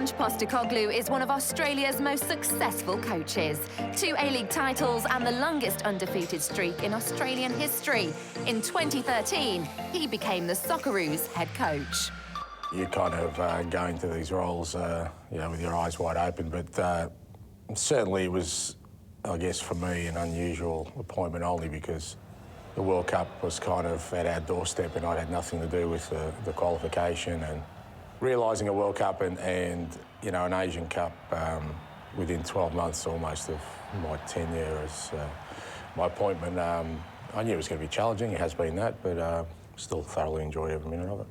Ange Postecoglou is one of Australia's most successful coaches. 2 A-League titles and the longest undefeated streak in Australian history. In 2013, he became the Socceroos head coach. You kind of go into these roles, with your eyes wide open, but certainly it was, I guess, for me, an unusual appointment only because the World Cup was kind of at our doorstep and I'd had nothing to do with the qualification, and realising a World Cup and an Asian Cup within 12 months almost of my tenure as my appointment, I knew it was going to be challenging. It has been that, but still thoroughly enjoyed every minute of it.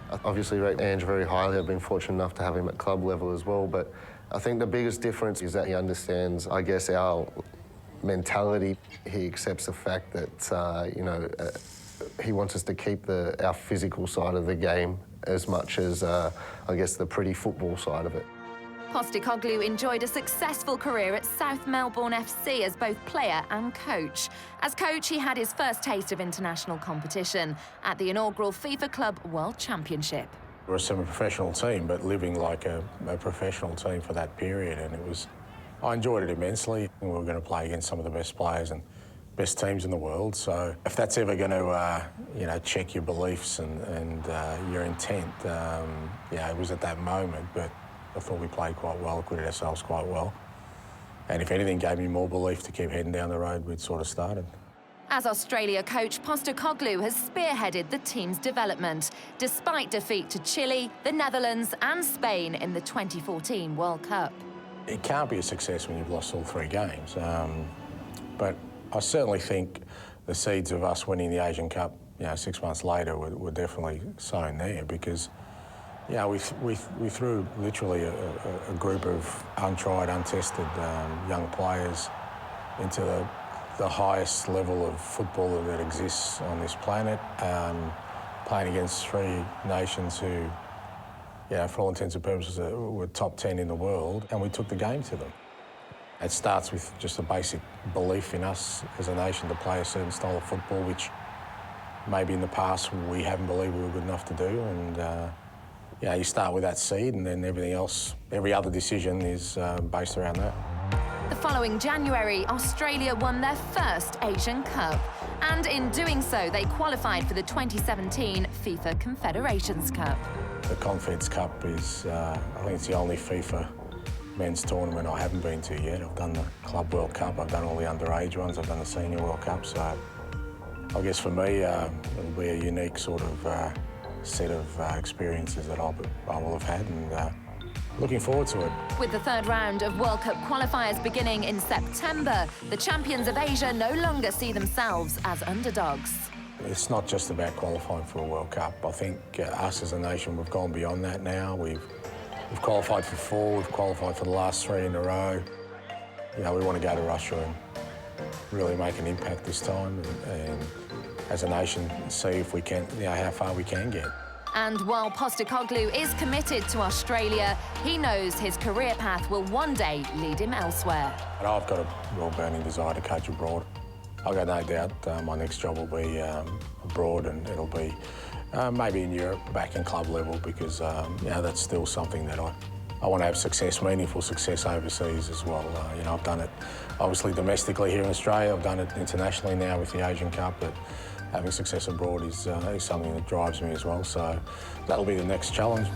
I obviously rate Ange very highly. I've been fortunate enough to have him at club level as well, but I think the biggest difference is that he understands, I guess, our mentality. He accepts the fact that, he wants us to keep our physical side of the game as much as, I guess, the pretty football side of it. Postecoglou enjoyed a successful career at South Melbourne FC as both player and coach. As coach, he had his first taste of international competition at the inaugural FIFA Club World Championship. We're a semi-professional team, but living like a professional team for that period, and I enjoyed it immensely. We were going to play against some of the best players and best teams in the world, so if that's ever going to, check your beliefs and your intent, it was at that moment, but I thought we played quite well, acquitted ourselves quite well. And if anything, gave me more belief to keep heading down the road we'd sort of started. As Australia coach, Postecoglou has spearheaded the team's development, despite defeat to Chile, the Netherlands and Spain in the 2014 World Cup. It can't be a success when you've lost all 3 games, but I certainly think the seeds of us winning the Asian Cup, 6 months later, were definitely sown there because, we threw literally a group of untried, untested young players into the highest level of football that exists on this planet, playing against 3 nations who, for all intents and purposes, were top 10 in the world, and we took the game to them. It starts with just a basic belief in us as a nation to play a certain style of football, which maybe in the past we haven't believed we were good enough to do. And you start with that seed, and then everything else, every other decision is based around that. The following January, Australia won their first Asian Cup, and in doing so, they qualified for the 2017 FIFA Confederations Cup. The Confeds Cup is, I think it's the only FIFA men's tournament I haven't been to yet. I've done the Club World Cup, I've done all the underage ones, I've done the Senior World Cup, so I guess for me it'll be a unique sort of set of experiences that I will have had, and looking forward to it. With the 3rd round of World Cup qualifiers beginning in September, the champions of Asia no longer see themselves as underdogs. It's not just about qualifying for a World Cup. I think us as a nation, we've gone beyond that now. We've qualified for 4, we've qualified for the last 3 in a row. We want to go to Russia and really make an impact this time, and as a nation, see if we can, how far we can get. And while Postecoglou is committed to Australia, he knows his career path will one day lead him elsewhere. And I've got a real burning desire to coach abroad. I've got no doubt my next job will be abroad, and it'll be maybe in Europe, back in club level, because that's still something that I want to have success, meaningful success overseas as well. I've done it obviously domestically here in Australia, I've done it internationally now with the Asian Cup, but having success abroad is something that drives me as well, so that'll be the next challenge.